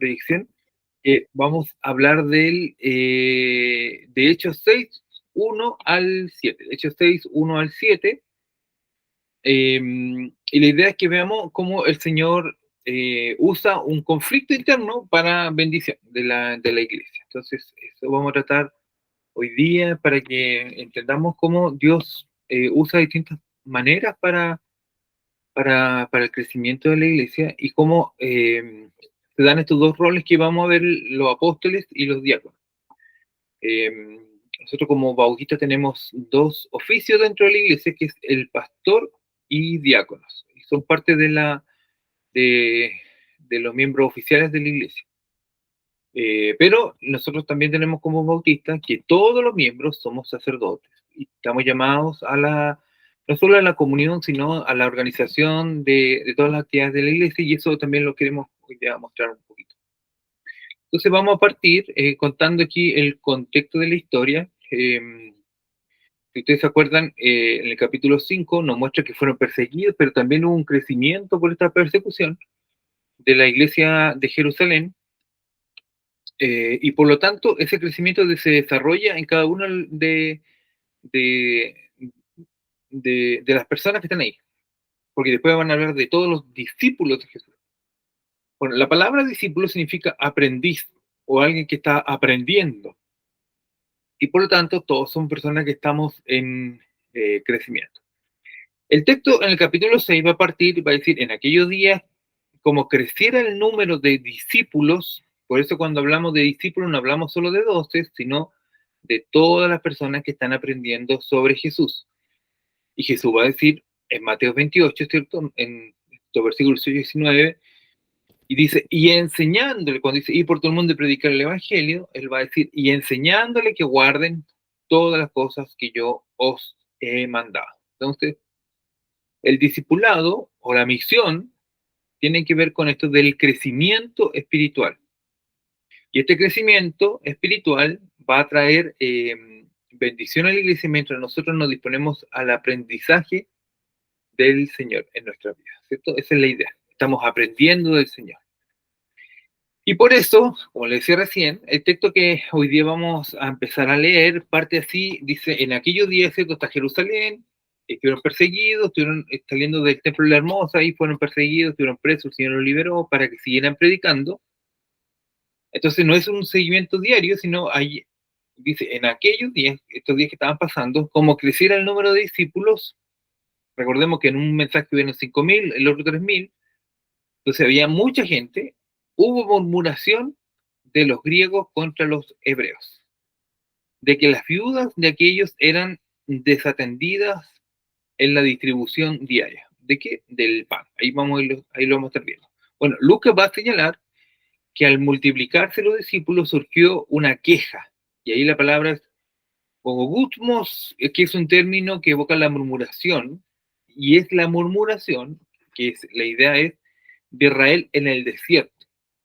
predicción, vamos a hablar de Hechos 6, 1 al 7. Hechos 6, 1 al 7. Y la idea es que veamos cómo el Señor usa un conflicto interno para bendición de la iglesia. Entonces, eso vamos a tratar hoy día para que entendamos cómo Dios usa distintas maneras para el crecimiento de la iglesia y cómo se dan estos dos roles que vamos a ver los apóstoles y los diáconos. Nosotros como bautistas tenemos dos oficios dentro de la iglesia, que es el pastor y diáconos. Y son parte de, de los miembros oficiales de la iglesia. Pero nosotros también tenemos como bautistas que todos los miembros somos sacerdotes y estamos llamados no solo a la comunión, sino a la organización de todas las actividades de la iglesia, y eso también lo queremos hoy día mostrar un poquito. Entonces vamos a partir contando aquí el contexto de la historia. Si ustedes se acuerdan, en el capítulo 5 nos muestra que fueron perseguidos, pero también hubo un crecimiento por esta persecución de la iglesia de Jerusalén. Y por lo tanto, ese crecimiento se desarrolla en cada una de, de las personas que están ahí. Porque después van a hablar de todos los discípulos de Jesús. Bueno, la palabra discípulo significa aprendiz o alguien que está aprendiendo. Y por lo tanto, todos son personas que estamos en crecimiento. El texto en el capítulo 6 va a partir, va a decir, en aquellos días, como creciera el número de discípulos, por eso cuando hablamos de discípulos no hablamos solo de 12, sino de todas las personas que están aprendiendo sobre Jesús. Y Jesús va a decir en Mateo 28, ¿cierto? En el versículo 19, y dice, y enseñándole, cuando dice, y por todo el mundo predicar el evangelio, él va a decir, y enseñándole que guarden todas las cosas que yo os he mandado. Entonces, el discipulado o la misión tiene que ver con esto del crecimiento espiritual. Y este crecimiento espiritual va a traer bendición a la iglesia mientras nosotros nos disponemos al aprendizaje del Señor en nuestra vida, ¿cierto? Esa es la idea. Estamos aprendiendo del Señor. Y por eso, como le decía recién, el texto que hoy día vamos a empezar a leer parte así, dice, en aquellos días, ¿cierto? Hasta Jerusalén, estuvieron perseguidos, estuvieron saliendo del templo de la Hermosa, y fueron perseguidos, estuvieron presos, el Señor los liberó para que siguieran predicando. Entonces no es un seguimiento diario, sino hay, dice, en aquellos días, estos días que estaban pasando, como creciera el número de discípulos, recordemos que en un mensaje hubieron 5.000, el otro 3.000, entonces había mucha gente, hubo murmuración de los griegos contra los hebreos, de que las viudas de aquellos eran desatendidas en la distribución diaria. ¿De qué? Del pan. Ahí lo vamos a estar viendo. Bueno, Lucas va a señalar que al multiplicarse los discípulos surgió una queja, y ahí la palabra es ogutmos, que es un término que evoca la murmuración, y es la murmuración, la idea es de Israel en el desierto.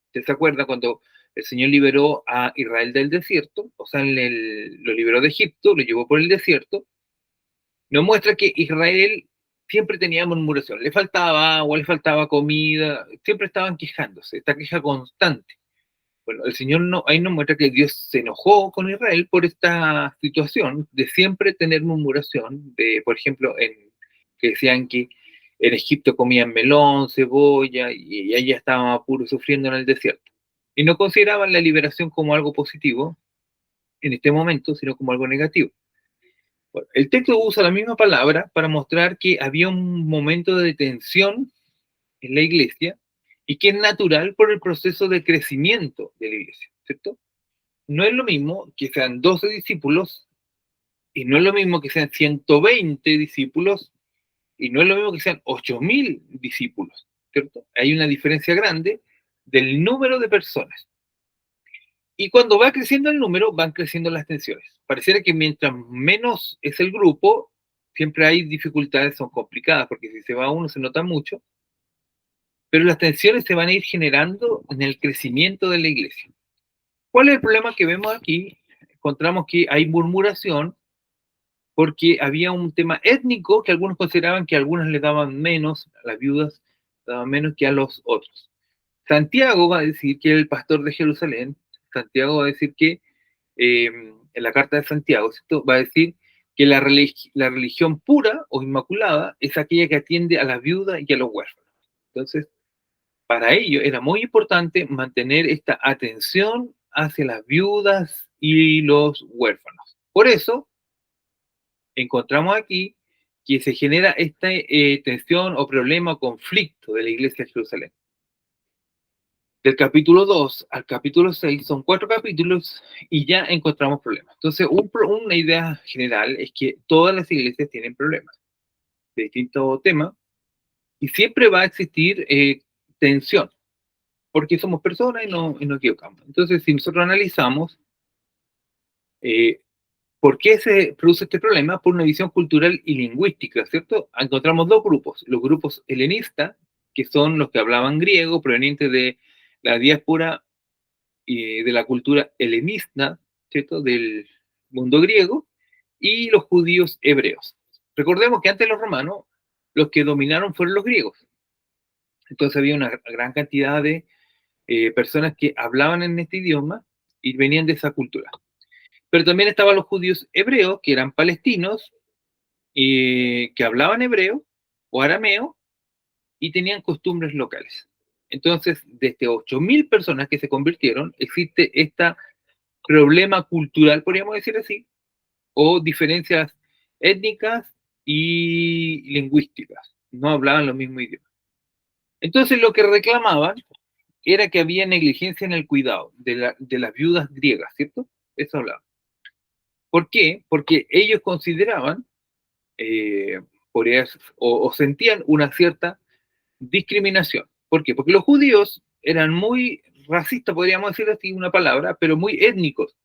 ¿Usted se acuerda cuando el Señor liberó a Israel del desierto? O sea, lo liberó de Egipto, lo llevó por el desierto. Nos muestra que Israel siempre tenía murmuración. Le faltaba agua, le faltaba comida, siempre estaban quejándose, esta queja constante. Bueno, el Señor ahí nos muestra que Dios se enojó con Israel por esta situación de siempre tener murmuración, por ejemplo, que decían que en Egipto comían melón, cebolla, y allá estaban apuros sufriendo en el desierto. Y no consideraban la liberación como algo positivo en este momento, sino como algo negativo. Bueno, el texto usa la misma palabra para mostrar que había un momento de tensión en la iglesia y que es natural por el proceso de crecimiento de la iglesia, ¿cierto? No es lo mismo que sean 12 discípulos y no es lo mismo que sean 120 discípulos y no es lo mismo que sean 8.000 discípulos, ¿cierto? Hay una diferencia grande del número de personas. Y cuando va creciendo el número, van creciendo las tensiones. Pareciera que mientras menos es el grupo, siempre hay dificultades, son complicadas, porque si se va uno se nota mucho, pero las tensiones se van a ir generando en el crecimiento de la iglesia. ¿Cuál es el problema que vemos aquí? Encontramos que hay murmuración porque había un tema étnico que algunos consideraban que a algunas le daban menos, a las viudas daban menos que a los otros. Santiago va a decir que era el pastor de Jerusalén. Santiago va a decir que, en la carta de Santiago, ¿cierto? Va a decir que la religión pura o inmaculada es aquella que atiende a las viudas y a los huérfanos. Entonces, para ello era muy importante mantener esta atención hacia las viudas y los huérfanos. Por eso, encontramos aquí que se genera esta tensión o problema o conflicto de la iglesia de Jerusalén. Del capítulo 2 al capítulo 6 son 4 capítulos y ya encontramos problemas. Entonces, una idea general es que todas las iglesias tienen problemas de distintos temas y siempre va a existir tensión, porque somos personas y no equivocamos. Entonces, si nosotros analizamos eh, por qué se produce este problema, por una visión cultural y lingüística, ¿cierto? Encontramos dos grupos, los grupos helenistas, que son los que hablaban griego, provenientes de la diáspora de la cultura helenista, ¿cierto? Del mundo griego, y los judíos hebreos. Recordemos que antes de los romanos, los que dominaron fueron los griegos. Entonces había una gran cantidad de personas que hablaban en este idioma y venían de esa cultura. Pero también estaban los judíos hebreos, que eran palestinos, que hablaban hebreo o arameo y tenían costumbres locales. Entonces, desde 8.000 personas que se convirtieron, existe este problema cultural, podríamos decir así, o diferencias étnicas y lingüísticas. No hablaban los mismos idiomas. Entonces, lo que reclamaban era que había negligencia en el cuidado de las viudas griegas, ¿cierto? Eso hablaban. ¿Por qué? Porque ellos consideraban, eh, o sentían una cierta discriminación. ¿Por qué? Porque los judíos eran muy racistas, podríamos decir así una palabra, pero muy étnicos.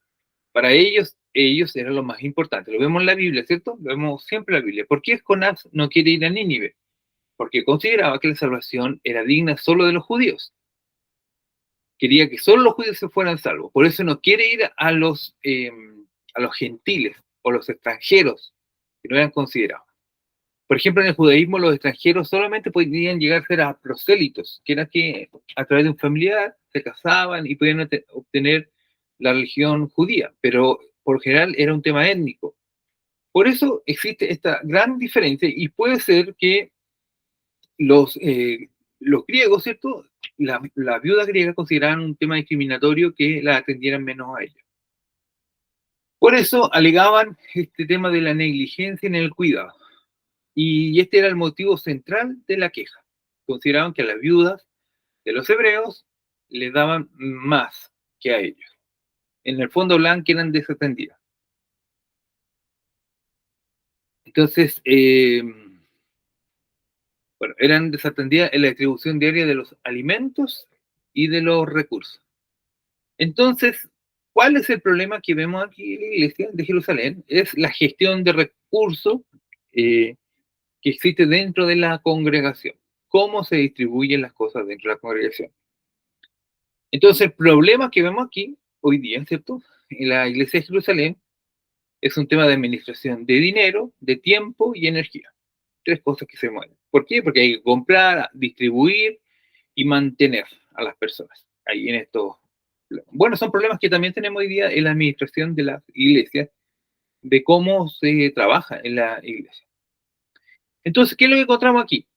Para ellos eran lo más importante. Lo vemos en la Biblia, ¿cierto? Lo vemos siempre en la Biblia. ¿Por qué Jonás no quiere ir a Nínive? Porque consideraba que la salvación era digna solo de los judíos. Quería que solo los judíos se fueran salvos. Por eso no quiere ir a los gentiles o los extranjeros que no eran considerados. Por ejemplo, en el judaísmo los extranjeros solamente podían llegar a ser a prosélitos, que era que a través de un familiar se casaban y podían obtener la religión judía, pero por general era un tema étnico. Por eso existe esta gran diferencia y puede ser que los griegos, ¿cierto? La viuda griega consideraban un tema discriminatorio que la atendieran menos a ellos. Por eso alegaban este tema de la negligencia en el cuidado. Y este era el motivo central de la queja. Consideraban que a las viudas de los hebreos les daban más que a ellos. En el fondo hablaban que eran desatendidas. Entonces, bueno, eran desatendidas en la distribución diaria de los alimentos y de los recursos. Entonces, ¿cuál es el problema que vemos aquí en la iglesia de Jerusalén? Es la gestión de recursos que existe dentro de la congregación. ¿Cómo se distribuyen las cosas dentro de la congregación? Entonces, el problema que vemos aquí hoy día, ¿cierto? En la iglesia de Jerusalén es un tema de administración de dinero, de tiempo y energía. 3 cosas que se mueven. ¿Por qué? Porque hay que comprar, distribuir y mantener a las personas ahí en estos. Bueno, son problemas que también tenemos hoy día en la administración de las iglesias, de cómo se trabaja en la iglesia. Entonces, ¿qué es lo que encontramos aquí?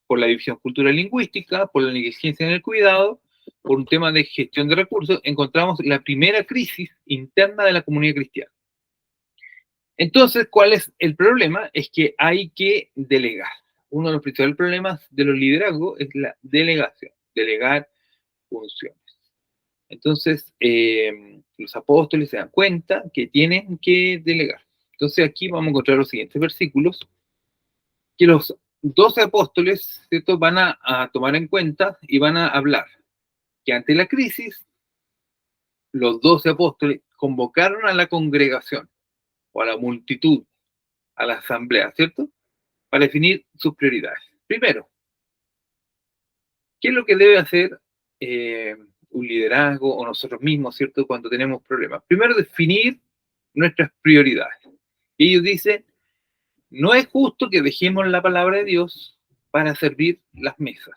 Por la división cultural lingüística, por la negligencia en el cuidado, por un tema de gestión de recursos, encontramos la primera crisis interna de la comunidad cristiana. Entonces, ¿cuál es el problema? Es que hay que delegar. Uno de los principales problemas de los liderazgos es la delegación, delegar funciones. Entonces, los apóstoles se dan cuenta que tienen que delegar. Entonces, aquí vamos a encontrar los siguientes versículos, que los 12 apóstoles, ¿cierto?, van a tomar en cuenta y van a hablar que ante la crisis, los 12 apóstoles convocaron a la congregación o a la multitud, a la asamblea, ¿cierto?, para definir sus prioridades. Primero, ¿qué es lo que debe hacer un liderazgo o nosotros mismos, ¿cierto?, cuando tenemos problemas? Primero, definir nuestras prioridades. Y ellos dicen, no es justo que dejemos la palabra de Dios para servir las mesas.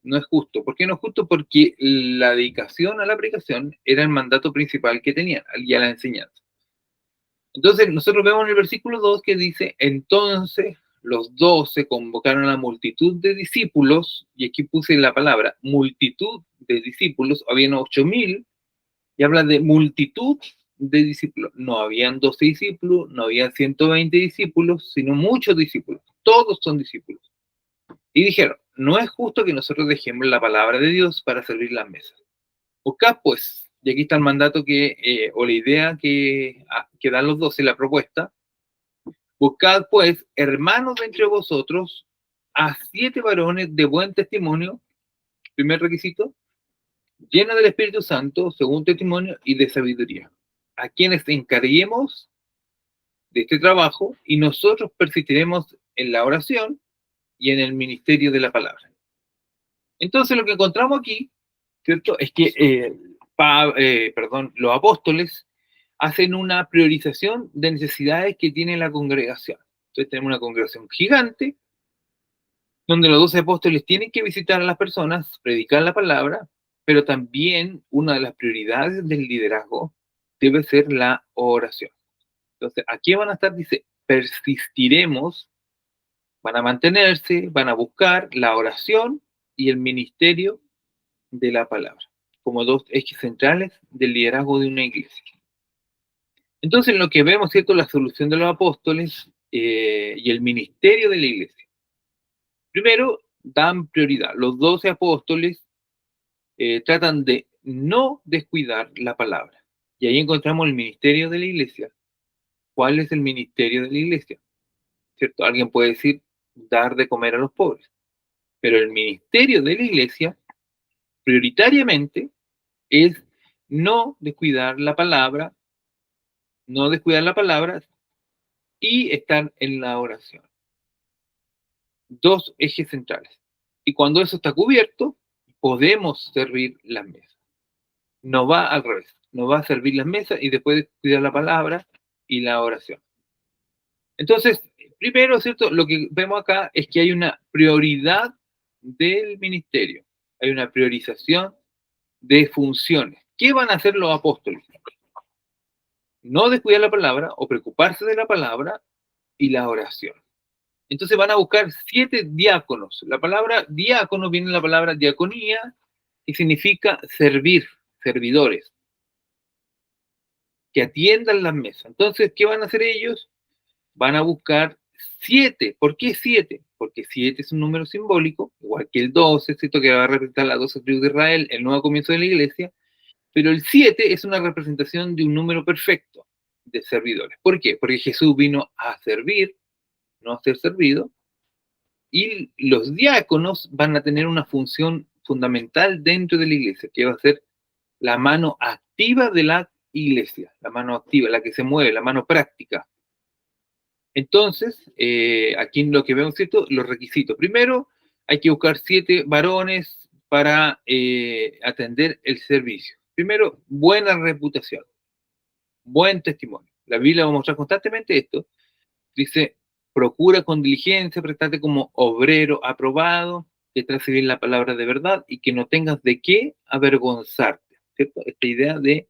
no es justo. ¿Por qué no es justo? Porque la dedicación a la predicación era el mandato principal que tenían, y a la enseñanza. Entonces, nosotros vemos en el versículo 2 que dice, entonces los 12 convocaron a la multitud de discípulos, y aquí puse la palabra, multitud de discípulos, habían 8.000, y habla de multitud de discípulos. No habían 12 discípulos, no habían 120 discípulos, sino muchos discípulos. Todos son discípulos. Y dijeron, no es justo que nosotros dejemos la palabra de Dios para servir las mesas. Buscad pues, y aquí está el mandato o la idea que dan los 12, la propuesta. Buscad pues, hermanos de entre vosotros, a 7 varones de buen testimonio, primer requisito, llenos del Espíritu Santo, segundo testimonio, y de sabiduría, a quienes encarguemos de este trabajo, y nosotros persistiremos en la oración y en el ministerio de la palabra. Entonces lo que encontramos aquí, ¿cierto? Es que los apóstoles hacen una priorización de necesidades que tiene la congregación. Entonces tenemos una congregación gigante, donde los 12 apóstoles tienen que visitar a las personas, predicar la palabra, pero también una de las prioridades del liderazgo debe ser la oración. Entonces, aquí van a estar, dice, persistiremos, van a mantenerse, van a buscar la oración y el ministerio de la palabra, como dos ejes centrales del liderazgo de una iglesia. Entonces, lo que vemos, ¿cierto? La solución de los apóstoles y el ministerio de la iglesia. Primero, dan prioridad. Los 12 apóstoles tratan de no descuidar la palabra. Y ahí encontramos el ministerio de la iglesia. ¿Cuál es el ministerio de la iglesia? ¿Cierto? Alguien puede decir dar de comer a los pobres. Pero el ministerio de la iglesia, prioritariamente, es no descuidar la palabra, y estar en la oración. Dos ejes centrales. Y cuando eso está cubierto, podemos servir las mesas. No va al revés. No va a servir las mesas y después cuidar la palabra y la oración. Entonces, primero, ¿cierto? Lo que vemos acá es que hay una prioridad del ministerio. Hay una priorización de funciones. ¿Qué van a hacer los apóstoles? No descuidar la palabra o preocuparse de la palabra y la oración. Entonces van a buscar 7 diáconos. La palabra diácono viene de la palabra diaconía y significa servir, servidores, que atiendan las mesas. Entonces, ¿qué van a hacer ellos? Van a buscar 7. ¿Por qué 7? Porque 7 es un número simbólico, igual que el 12, ¿cierto? Que va a representar las 12 tribus de Israel, el nuevo comienzo de la iglesia, pero el 7 es una representación de un número perfecto de servidores. ¿Por qué? Porque Jesús vino a servir, no a ser servido, y los diáconos van a tener una función fundamental dentro de la iglesia, que va a ser la mano activa de la iglesia, la mano activa, la que se mueve, la mano práctica. Entonces, aquí lo que vemos, ¿cierto? Los requisitos. Primero, hay que buscar 7 varones para atender el servicio. Primero, buena reputación, buen testimonio. La Biblia va a mostrar constantemente esto. Dice, procura con diligencia prestarte como obrero aprobado, que trace bien la palabra de verdad y que no tengas de qué avergonzarte, ¿cierto? Esta idea de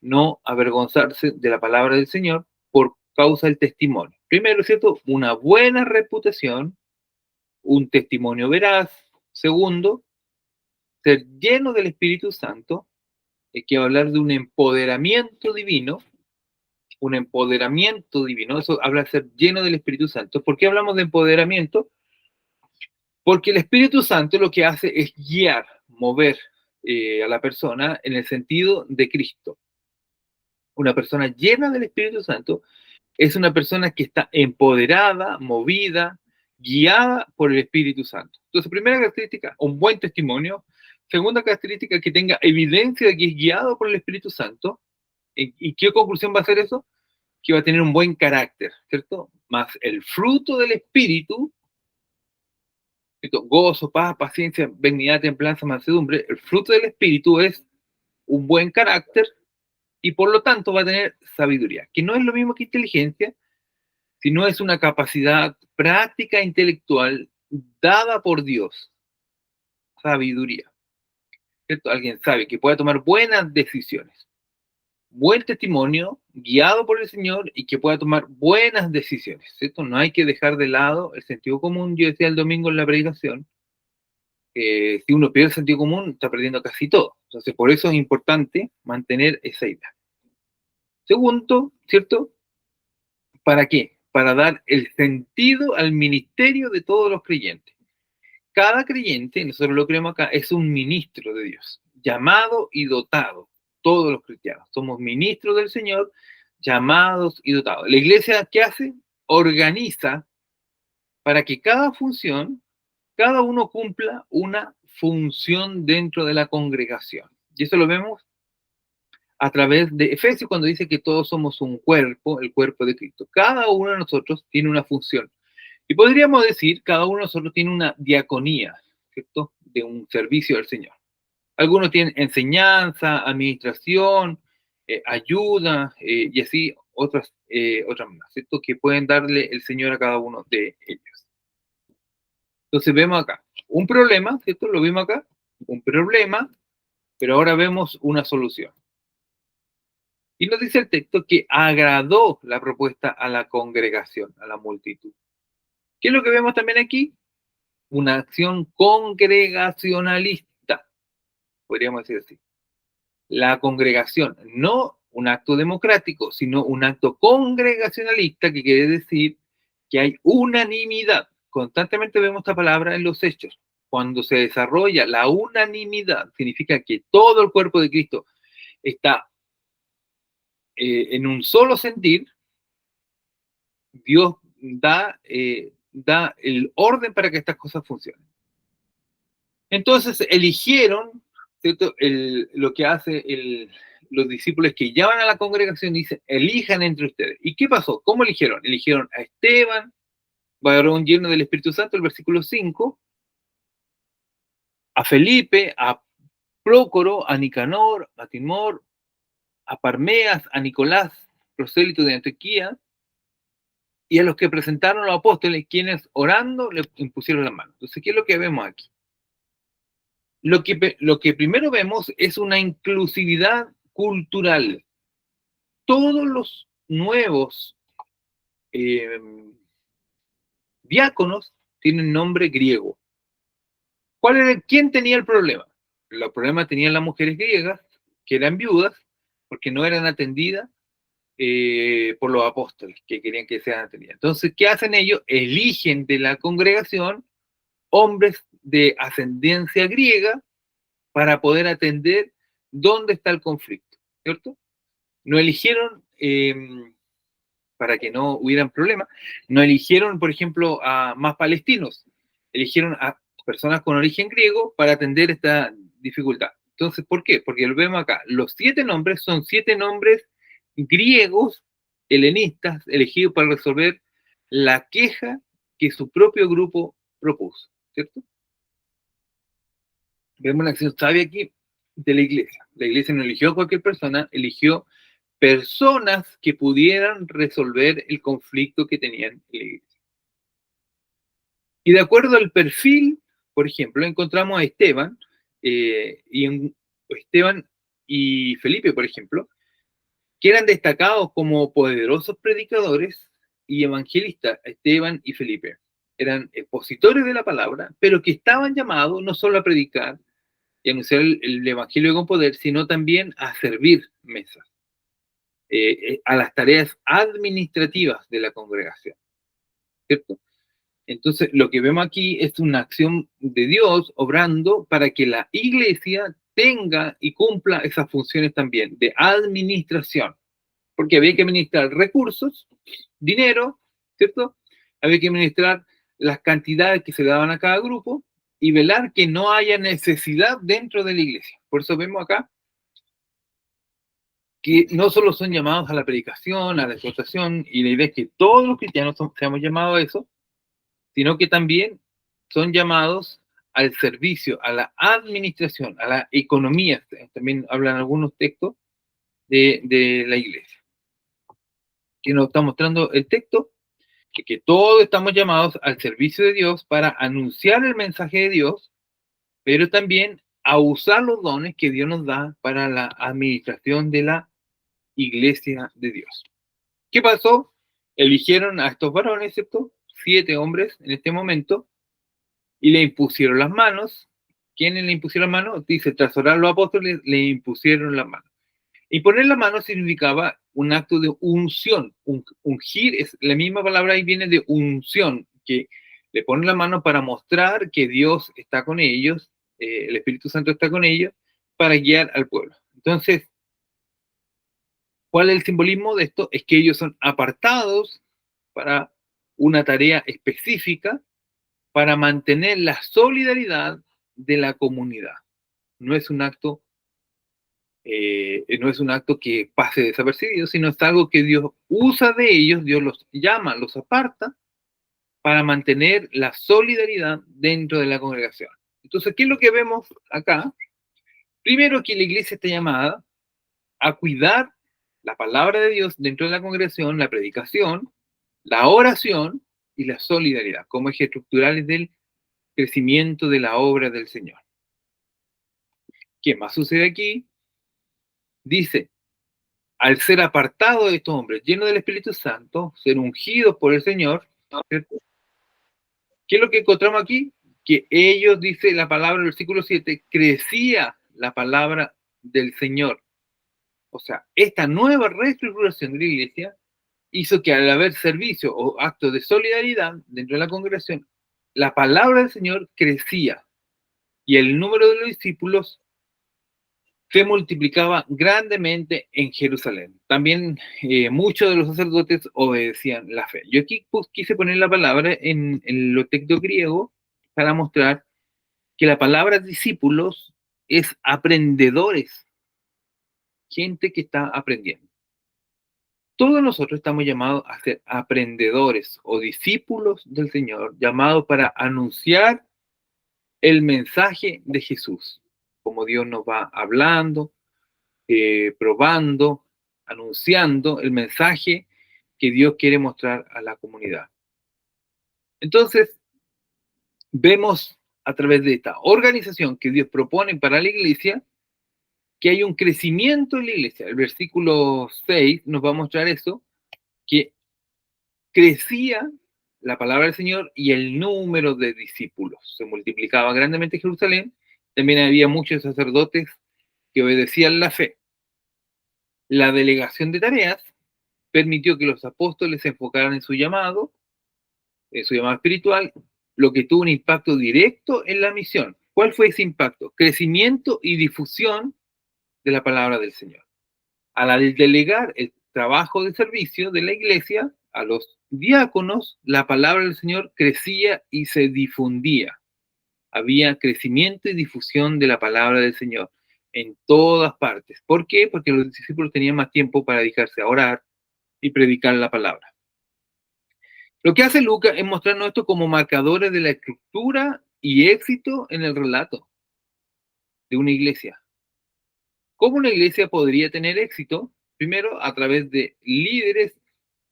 no avergonzarse de la palabra del Señor por causa del testimonio. Primero, ¿cierto? Una buena reputación, un testimonio veraz. Segundo, ser lleno del Espíritu Santo, que va a hablar de un empoderamiento divino, eso habla de ser lleno del Espíritu Santo. ¿Por qué hablamos de empoderamiento? Porque el Espíritu Santo lo que hace es guiar, mover a la persona en el sentido de Cristo. Una persona llena del Espíritu Santo es una persona que está empoderada, movida, guiada por el Espíritu Santo. Entonces, primera característica, un buen testimonio. Segunda característica, que tenga evidencia de que es guiado por el Espíritu Santo. ¿Y qué conclusión va a ser eso? Que va a tener un buen carácter, ¿cierto? Más el fruto del Espíritu, ¿cierto? Gozo, paz, paciencia, benignidad, templanza, mansedumbre. El fruto del Espíritu es un buen carácter y por lo tanto va a tener sabiduría, que no es lo mismo que inteligencia, sino es una capacidad práctica e intelectual dada por Dios. sabiduría, ¿cierto? Alguien sabe que pueda tomar buenas decisiones, buen testimonio, guiado por el Señor y que pueda tomar buenas decisiones, ¿cierto? No hay que dejar de lado el sentido común. Yo decía el domingo en la predicación, si uno pierde el sentido común, está perdiendo casi todo. Entonces, por eso es importante mantener esa idea. Segundo, ¿cierto? ¿Para qué? Para dar el sentido al ministerio de todos los creyentes. Cada creyente, nosotros lo creemos acá, es un ministro de Dios, llamado y dotado. Todos los cristianos somos ministros del Señor, llamados y dotados. La iglesia, ¿qué hace? Organiza para que cada función, cada uno cumpla una función dentro de la congregación. Y eso lo vemos a través de Efesios cuando dice que todos somos un cuerpo, el cuerpo de Cristo. Cada uno de nosotros tiene una función. Y podríamos decir, cada uno de nosotros tiene una diaconía, ¿cierto? De un servicio al Señor. Algunos tienen enseñanza, administración, ayuda, y así otras más, ¿cierto? Que pueden darle el Señor a cada uno de ellos. Entonces vemos acá un problema, ¿cierto? Lo vimos acá, un problema, pero ahora vemos una solución. Y nos dice el texto que agradó la propuesta a la congregación, a la multitud. ¿Qué es lo que vemos también aquí? Una acción congregacionalista, podríamos decir así. La congregación, no un acto democrático, sino un acto congregacionalista, que quiere decir que hay unanimidad. Constantemente vemos esta palabra en los hechos. Cuando se desarrolla la unanimidad, significa que todo el cuerpo de Cristo está en un solo sentir. Dios da el orden para que estas cosas funcionen. Entonces eligieron, ¿cierto? Lo que hace los discípulos que llaman a la congregación dicen, elijan entre ustedes. ¿Y qué pasó? ¿Cómo eligieron? Eligieron a Esteban, varón lleno del Espíritu Santo, el versículo 5, a Felipe, a Prócoro, a Nicanor, a Timor, a Parmeas, a Nicolás, prosélito de Antioquía, y a los que presentaron los apóstoles, quienes orando le impusieron la mano. Entonces, ¿qué es lo que vemos aquí? Lo que primero vemos es una inclusividad cultural. Todos los nuevos diáconos tienen nombre griego. ¿Quién tenía el problema? El problema tenían las mujeres griegas, que eran viudas, porque no eran atendidas por los apóstoles, que querían que sean atendidas. Entonces, ¿qué hacen ellos? Eligen de la congregación hombres de ascendencia griega para poder atender dónde está el conflicto, ¿cierto? No eligieron, para que no hubieran problemas, no eligieron, por ejemplo, a más palestinos, eligieron a personas con origen griego para atender esta dificultad. Entonces, ¿por qué? Porque lo vemos acá, los 7 nombres son 7 nombres griegos, helenistas, elegidos para resolver la queja que su propio grupo propuso, ¿cierto? Vemos una acción sabia aquí de la iglesia. La iglesia no eligió a cualquier persona, eligió personas que pudieran resolver el conflicto que tenían en la iglesia. Y de acuerdo al perfil, por ejemplo, encontramos a Esteban, Esteban y Felipe, por ejemplo, que eran destacados como poderosos predicadores y evangelistas. Esteban y Felipe eran expositores de la palabra, pero que estaban llamados no solo a predicar y anunciar el evangelio con poder, sino también a servir mesas, a las tareas administrativas de la congregación, ¿cierto? Entonces, lo que vemos aquí es una acción de Dios obrando para que la iglesia tenga y cumpla esas funciones también de administración, porque había que administrar recursos, dinero, ¿cierto? Había que administrar las cantidades que se le daban a cada grupo y velar que no haya necesidad dentro de la iglesia. Por eso vemos acá que no solo son llamados a la predicación, a la exhortación, y la idea es que todos los cristianos seamos llamados a eso, sino que también son llamados al servicio, a la administración, a la economía. También hablan algunos textos de la iglesia. Que nos está mostrando el texto, que todos estamos llamados al servicio de Dios para anunciar el mensaje de Dios pero también a usar los dones que Dios nos da para la administración de la iglesia de Dios. ¿Qué pasó? Eligieron a estos varones, ¿cierto? 7 hombres en este momento, y le impusieron las manos. ¿Quiénes le impusieron las manos? Dice, tras orar los apóstoles, le impusieron las manos. Y poner la mano significaba un acto de unción. Ungir es la misma palabra, ahí viene de unción, que le ponen la mano para mostrar que Dios está con ellos, el Espíritu Santo está con ellos, para guiar al pueblo. Entonces, ¿cuál es el simbolismo de esto? Es que ellos son apartados para una tarea específica para mantener la solidaridad de la comunidad. No es un acto no es un acto que pase desapercibido, sino es algo que Dios usa de ellos, Dios los llama, los aparta para mantener la solidaridad dentro de la congregación. Entonces, ¿qué es lo que vemos acá? Primero, que la iglesia está llamada a cuidar la palabra de Dios dentro de la congregación, la predicación, la oración y la solidaridad como ejes estructurales del crecimiento de la obra del Señor. ¿Qué más sucede aquí? Dice, al ser apartados de estos hombres, llenos del Espíritu Santo, ser ungidos por el Señor, ¿cierto? ¿Qué es lo que encontramos aquí? Que ellos, dice la palabra del versículo 7, crecía la palabra del Señor. O sea, esta nueva reestructuración de la iglesia hizo que al haber servicio o actos de solidaridad dentro de la congregación, la palabra del Señor crecía y el número de los discípulos se multiplicaba grandemente en Jerusalén. También muchos de los sacerdotes obedecían la fe. Yo aquí quise poner la palabra en lo texto griego para mostrar que la palabra discípulos es aprendedores, gente que está aprendiendo. Todos nosotros estamos llamados a ser aprendedores o discípulos del Señor, llamados para anunciar el mensaje de Jesús, como Dios nos va hablando, probando, anunciando el mensaje que Dios quiere mostrar a la comunidad. Entonces, vemos a través de esta organización que Dios propone para la iglesia, que hay un crecimiento en la iglesia. El versículo 6 nos va a mostrar eso, que crecía la palabra del Señor y el número de discípulos. Se multiplicaba grandemente en Jerusalén. También había muchos sacerdotes que obedecían la fe. La delegación de tareas permitió que los apóstoles se enfocaran en su llamado espiritual, lo que tuvo un impacto directo en la misión. ¿Cuál fue ese impacto? Crecimiento y difusión de la palabra del Señor. Al delegar el trabajo de servicio de la iglesia a los diáconos, la palabra del Señor crecía y se difundía. Había crecimiento y difusión de la palabra del Señor en todas partes. ¿Por qué? Porque los discípulos tenían más tiempo para dedicarse a orar y predicar la palabra. Lo que hace Lucas es mostrarnos esto como marcadores de la estructura y éxito en el relato de una iglesia. ¿Cómo una iglesia podría tener éxito? Primero, a través de líderes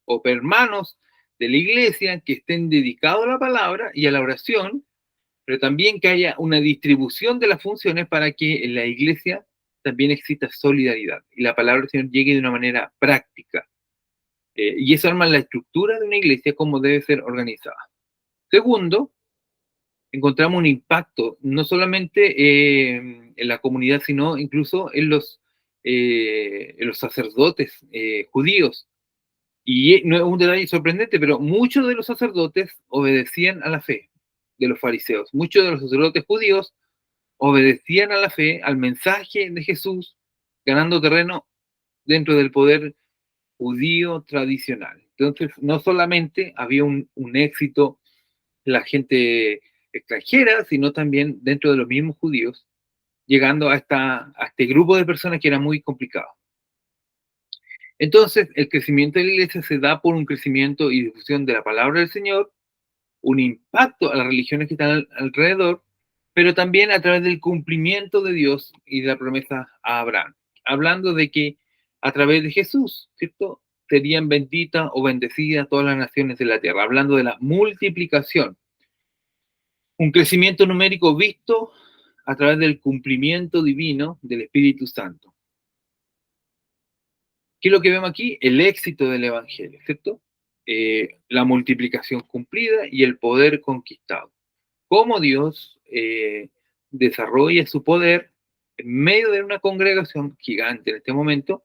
o hermanos de la iglesia que estén dedicados a la palabra y a la oración, pero también que haya una distribución de las funciones para que en la iglesia también exista solidaridad y la palabra del Señor llegue de una manera práctica. Y eso arma la estructura de una iglesia como debe ser organizada. Segundo, encontramos un impacto no solamente en la comunidad, sino incluso en los sacerdotes judíos. Y no es un detalle sorprendente, pero muchos de los sacerdotes obedecían a la fe de los fariseos. Muchos de los sacerdotes judíos obedecían a la fe, al mensaje de Jesús, ganando terreno dentro del poder judío tradicional. Entonces, no solamente había un éxito en la gente extranjera, sino también dentro de los mismos judíos, llegando a este grupo de personas que era muy complicado. Entonces, el crecimiento de la iglesia se da por un crecimiento y difusión de la palabra del Señor, un impacto a las religiones que están alrededor, pero también a través del cumplimiento de Dios y de la promesa a Abraham. Hablando de que a través de Jesús, ¿cierto? Serían benditas o bendecidas todas las naciones de la tierra. Hablando de la multiplicación. Un crecimiento numérico visto a través del cumplimiento divino del Espíritu Santo. ¿Qué es lo que vemos aquí? El éxito del Evangelio, ¿cierto? La multiplicación cumplida y el poder conquistado. Cómo Dios desarrolla su poder en medio de una congregación gigante en este momento,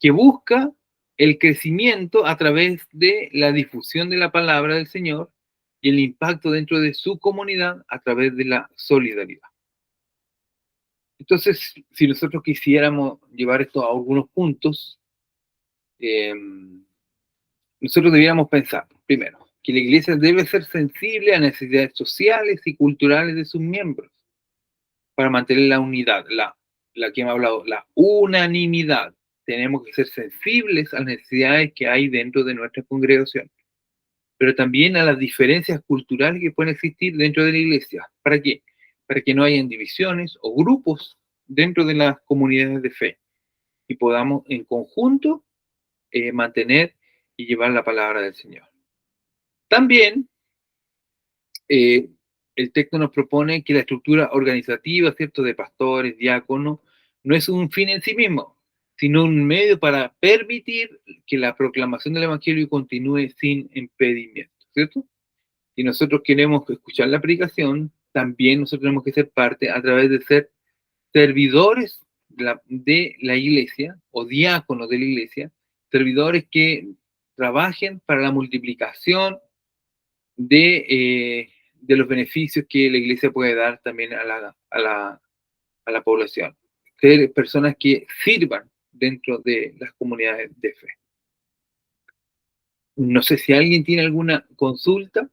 que busca el crecimiento a través de la difusión de la palabra del Señor y el impacto dentro de su comunidad a través de la solidaridad. Entonces, si nosotros quisiéramos llevar esto a algunos puntos, eh, nosotros debiéramos pensar, primero, que la iglesia debe ser sensible a necesidades sociales y culturales de sus miembros para mantener la unidad, la que hemos hablado, la unanimidad. Tenemos que ser sensibles a las necesidades que hay dentro de nuestra congregación, pero también a las diferencias culturales que pueden existir dentro de la iglesia. ¿Para qué? Para que no hayan divisiones o grupos dentro de las comunidades de fe y podamos en conjunto mantener y llevar la palabra del Señor. También eh, el texto nos propone que la estructura organizativa, ¿cierto?, de pastores, diáconos, no es un fin en sí mismo, sino un medio para permitir que la proclamación del Evangelio continúe sin impedimento, ¿cierto? Si nosotros queremos escuchar la predicación, también nosotros tenemos que ser parte a través de ser servidores de la iglesia o diáconos de la iglesia, servidores que trabajen para la multiplicación de los beneficios que la iglesia puede dar también a la población. Ser personas que sirvan dentro de las comunidades de fe. No sé si alguien tiene alguna consulta.